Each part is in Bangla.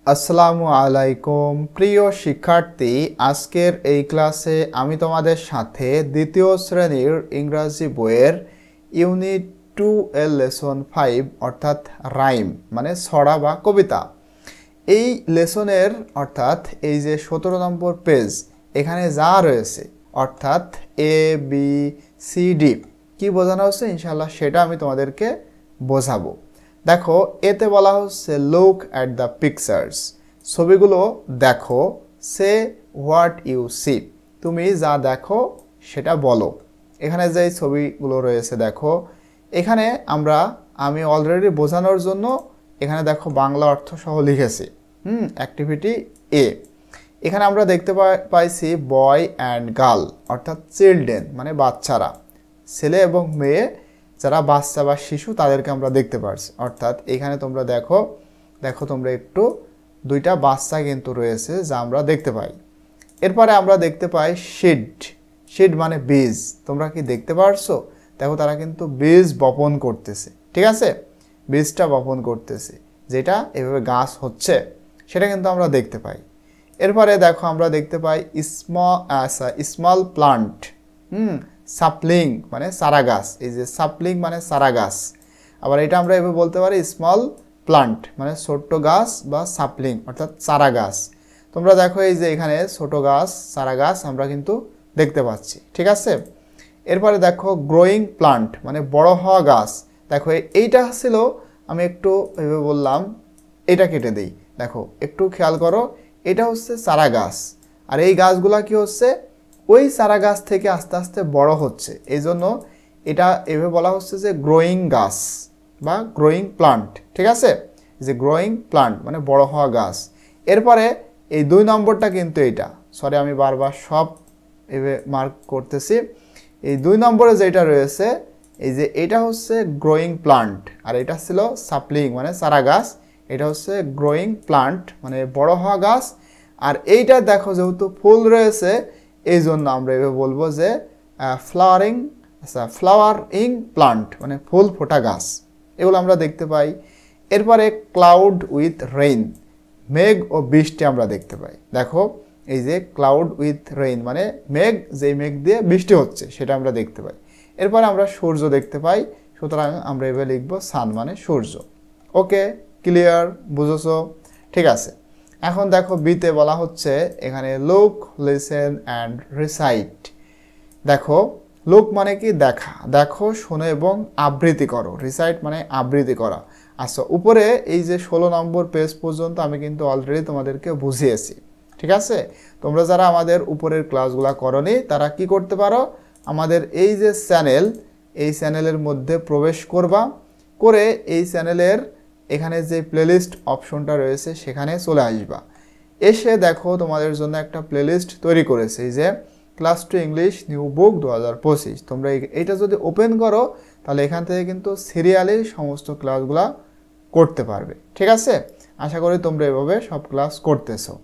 আসসালামু আলাইকুম প্রিয় শিক্ষার্থী, আজকের এই ক্লাসে আমি তোমাদের সাথে দ্বিতীয় শ্রেণীর ইংরাজি বইয়ের ইউনিট 2 এর লেসন 5 অর্থাৎ রাইম মানে ছড়া বা কবিতা, এই লেসনের অর্থাৎ এই যে 17 নম্বর পেজ এখানে যা রয়েছে অর্থাৎ এ বি সি ডি কি বোঝানো হচ্ছে ইনশাআল্লাহ সেটা আমি তোমাদেরকে বোঝাবো। দেখো, এতে বলা হচ্ছে লুক অ্যাট দ্য পিকচার্স, ছবিগুলো দেখো। সে হোয়াট ইউ সি, তুমি যা দেখো সেটা বলো। এখানে যে ছবিগুলো রয়েছে দেখো, এখানে আমি অলরেডি বোঝানোর জন্য এখানে দেখো বাংলা অর্থ সহ লিখেছি। অ্যাক্টিভিটি এ, এখানে আমরা দেখতে পাইছি বয় অ্যান্ড গার্ল অর্থাৎ চিলড্রেন মানে বাচ্চারা, ছেলে এবং মেয়ে যারা বাচ্চা বা শিশু তাদেরকে আমরা দেখতে পাচ্ছি। অর্থাৎ এখানে তোমরা দেখো তোমরা একটু দুইটা বাচ্চা কিন্তু রয়েছে যা আমরা দেখতে পাই। এরপরে আমরা দেখতে পাই সিড মানে বীজ, তোমরা কি দেখতে পারছো? দেখো তারা কিন্তু বীজ বপন করতেছে, ঠিক আছে, বীজটা বপন করতেছে, যেটা এভাবে গাছ হচ্ছে সেটা কিন্তু আমরা দেখতে পাই। এরপরে দেখো আমরা দেখতে পাই স্মল প্লান্ট, সাপলিং মানে চারা গাছ, এই যে সাপলিং মানে চারা গাছ। আবার এটা আমরা এভাবে বলতে পারি স্মল প্লান্ট মানে ছোট্ট গাছ বা সাপলিং অর্থাৎ চারা গাছ। তোমরা দেখো এই যে এখানে ছোট গাছ চারা গাছ আমরা কিন্তু দেখতে পাচ্ছি, ঠিক আছে। এরপরে দেখো গ্রোয়িং প্লান্ট মানে বড় হওয়া গাছ। দেখো এইটা ছিল, আমি একটু এভাবে বললাম, এটা কেটে দিই। দেখো একটু খেয়াল করো, এটা হচ্ছে চারা গাছ, আর এই গাছগুলা কি হচ্ছে ওই চারা গাছ থেকে আস্তে আস্তে বড় হচ্ছে, এই জন্য এটা এভাবে বলা হচ্ছে যে গ্রোয়িং গাছ বা গ্রোয়িং প্লান্ট, ঠিক আছে, যে গ্রোয়িং প্লান্ট মানে বড় হওয়া গাছ। এরপরে এই 2 নম্বরটা কিন্তু এটা, সরি আমি বারবার সব এভাবে মার্ক করতেছি, এই 2 নম্বরে যেটা রয়েছে এই যে এটা হচ্ছে গ্রোয়িং প্লান্ট, আর এটা ছিল সাপলিং মানে চারা গাছ, এটা হচ্ছে গ্রোয়িং প্লান্ট মানে বড় হওয়া গাছ। আর এইটা দেখো যেহেতু ফুল রয়েছে এই জন্য আমরা এভাবে বলবো যে ফ্লাওয়ারিং প্লান্ট মানে ফুল ফোটা গাছ, এগুলো আমরা দেখতে পাই। এরপরে ক্লাউড উইথ রেইন, মেঘ ও বৃষ্টি আমরা দেখতে পাই। দেখো এই যে ক্লাউড উইথ রেইন মানে মেঘ, যেই মেঘ দিয়ে বৃষ্টি হচ্ছে সেটা আমরা দেখতে পাই। এরপরে আমরা সূর্য দেখতে পাই, সুতরাং আমরা এভাবে লিখবো সান মানে সূর্য। ওকে, ক্লিয়ার, বুঝেছো? ঠিক আছে। এখন দেখো বিতে বলা হচ্ছে এখানে লুক, লিসেন অ্যান্ড রিসাইট। দেখো লুক মানে কি দেখা, দেখো শোনো এবং আবৃত্তি করো, রিসাইট মানে আবৃত্তি করা। আচ্ছা, উপরে এই যে 16 নম্বর পেজ পর্যন্ত আমি কিন্তু অলরেডি তোমাদেরকে বুঝিয়েছি, ঠিক আছে। তোমরা যারা আমাদের উপরের ক্লাসগুলো করনি তারা কি করতে পারো, আমাদের এই যে চ্যানেল, এই চ্যানেলের মধ্যে প্রবেশ করবা, করে এই চ্যানেলের এখানে যে প্লেলিস্ট অপশনটা রয়েছে সেখানে চলে আসবা। এসে দেখো তোমাদের জন্য একটা প্লেলিস্ট তৈরি করেছে, এই যে ক্লাস 2 ইংলিশ নিউ বুক 2025। তোমরা এইটা যদি ওপেন করো তাহলে এখান থেকে কিন্তু সিরিয়ালি সমস্ত ক্লাসগুলা করতে পারবে, ঠিক আছে। আশা করি তোমরা এভাবে সব ক্লাস করতেছো।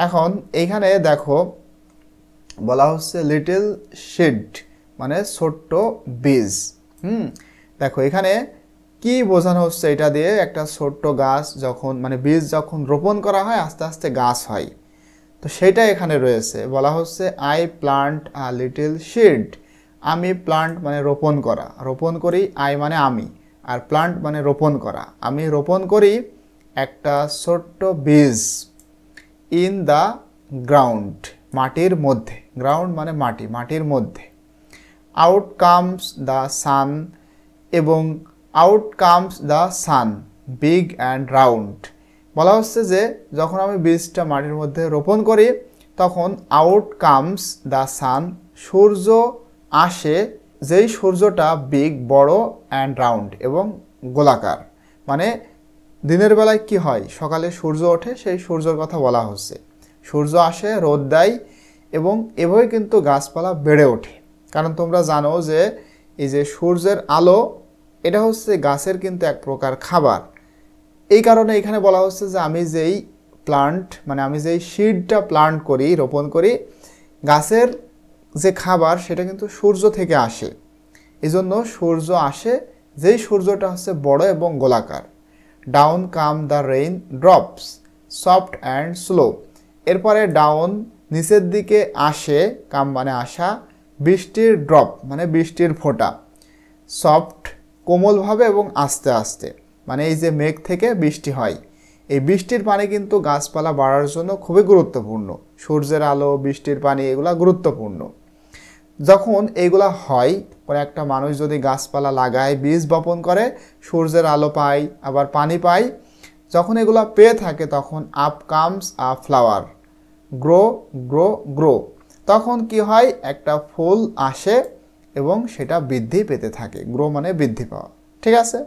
এখন এইখানে দেখো বলা হচ্ছে লিটল সিড মানে ছোট্ট বীজ। দেখো এখানে কি বোঝানো হচ্ছে, এটা দিয়ে একটা ছোট্ট গাছ যখন মানে বীজ যখন রোপণ করা হয় আস্তে আস্তে গাছ হয়, তো সেটা এখানে রয়েছে। বলা হচ্ছে I plant a little seed, আমি প্লান্ট মানে রোপণ করা, রোপণ করি, আই মানে আমি, আর প্লান্ট মানে রোপণ করা, আমি রোপণ করি একটা ছোট্ট বীজ ইন দ্য গ্রাউন্ড মাটির মধ্যে, গ্রাউন্ড মানে মাটি, মাটির মধ্যে। আউট কামস দ্য সান, এবং out comes the sun big and round. বলা হচ্ছে যে যখন আমি বীজটা মাটির মধ্যে রোপণ করি তখন আউট কামস দ্য সান, সূর্য আসে, যেই সূর্যটা বিগ বড় অ্যান্ড রাউন্ড এবং গোলাকার। মানে দিনের বেলায় কি হয়, সকালে সূর্য ওঠে, সেই সূর্যের কথা বলা হচ্ছে। সূর্য আসে, রোদ দেয়, এবং এভাবে কিন্তু গাছপালা বেড়ে ওঠে। কারণ তোমরা জানো যে এই যে সূর্যের আলো এটা হচ্ছে গাছের কিন্তু এক প্রকার খাবার। এই কারণে এখানে বলা হচ্ছে যে আমি যেই প্লান্ট মানে আমি যেই সিডটা প্লান্ট করি, রোপণ করি, গাছের যে খাবার সেটা কিন্তু সূর্য থেকে আসে। এজন্য সূর্য আসে, যেই সূর্যটা হচ্ছে বড় এবং গোলাকার। Down come the rain drops, soft and slow. এরপরে ডাউন নিচের দিকে আসে, কাম মানে আসা, বৃষ্টির ড্রপ মানে বৃষ্টির ফোঁটা, সফট কোমলভাবে এবং আস্তে আস্তে, মানে এই যে মেঘ থেকে বৃষ্টি হয়, এই বৃষ্টির পানি কিন্তু গাছপালা বাড়ার জন্য খুবই গুরুত্বপূর্ণ। সূর্যের আলো, বৃষ্টির পানি, এগুলা গুরুত্বপূর্ণ। যখন এইগুলা হয়, কোনো একটা মানুষ যদি গাছপালা লাগায়, বীজ বপন করে, সূর্যের আলো পায়, আবার পানি পায়, যখন এগুলা পেয়ে থাকে তখন up comes a flower, grow grow grow. তখন কি হয়, একটা ফুল আসে এবং সেটা বৃদ্ধি পেতে থাকে। গ্রো মানে বৃদ্ধি পাওয়া। ঠিক আছে,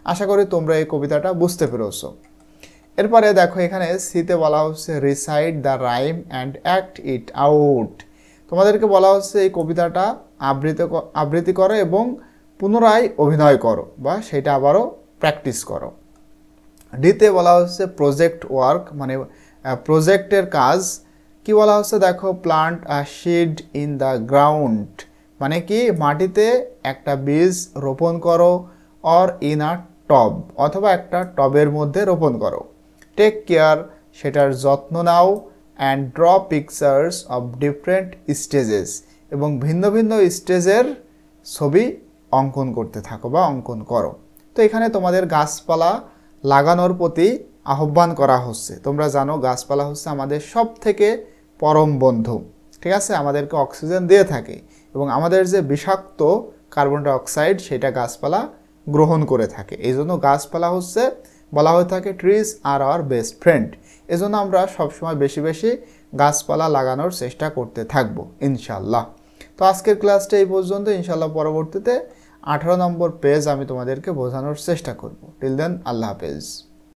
আশা করি তোমরা এই কবিতাটা বুঝতে পেরেছো। এরপরে দেখো এখানে সিতে বলা হচ্ছে recite the rhyme and act it out. তোমাদেরকে বলা হচ্ছে এই কবিতাটা আবৃত্তি করো এবং পুনরায় অভিনয় করো বা সেটা আবারও প্র্যাকটিস করো। ডিতে বলা হচ্ছে প্রজেক্ট ওয়ার্ক, মানে প্রজেক্টের কাজ। কি বলা হচ্ছে দেখো, plant a seed in the ground, মানে কি মাটিতে একটা বীজ রোপণ করো, অর ইন আ টব, অথবা একটা টবের মধ্যে রোপণ করো। টেক কেয়ার, সেটার যত্ন নাও, and draw pictures of different stages, এবং ভিন্ন ভিন্ন স্টেজের ছবি অঙ্কন করতে থাকো বা অঙ্কন করো। তো এখানে তোমাদের গাছপালা লাগানোর প্রতি আহ্বান করা হচ্ছে। তোমরা জানো গাছপালা হচ্ছে আমাদের সব থেকে পরম বন্ধু। ঠিক আছে, আমাদেরকে অক্সিজেন দিয়ে থাকে এবং আমাদের যে বিষাক্ত কার্বন ডাই অক্সাইড সেটা গাছপালা গ্রহণ করে থাকে। এই জন্য গাছপালা হচ্ছে বলা হয়ে থাকে trees are our best friend. এজন্য আমরা সবসময় বেশি বেশি গাছপালা লাগানোর চেষ্টা করতে থাকবো ইনশাল্লাহ। তো আজকের ক্লাসটা এই পর্যন্ত। ইনশাল্লাহ পরবর্তীতে 18 নম্বর পেজ আমি তোমাদেরকে বোঝানোর চেষ্টা করব। টিল দেন, আল্লাহ হাফেজ।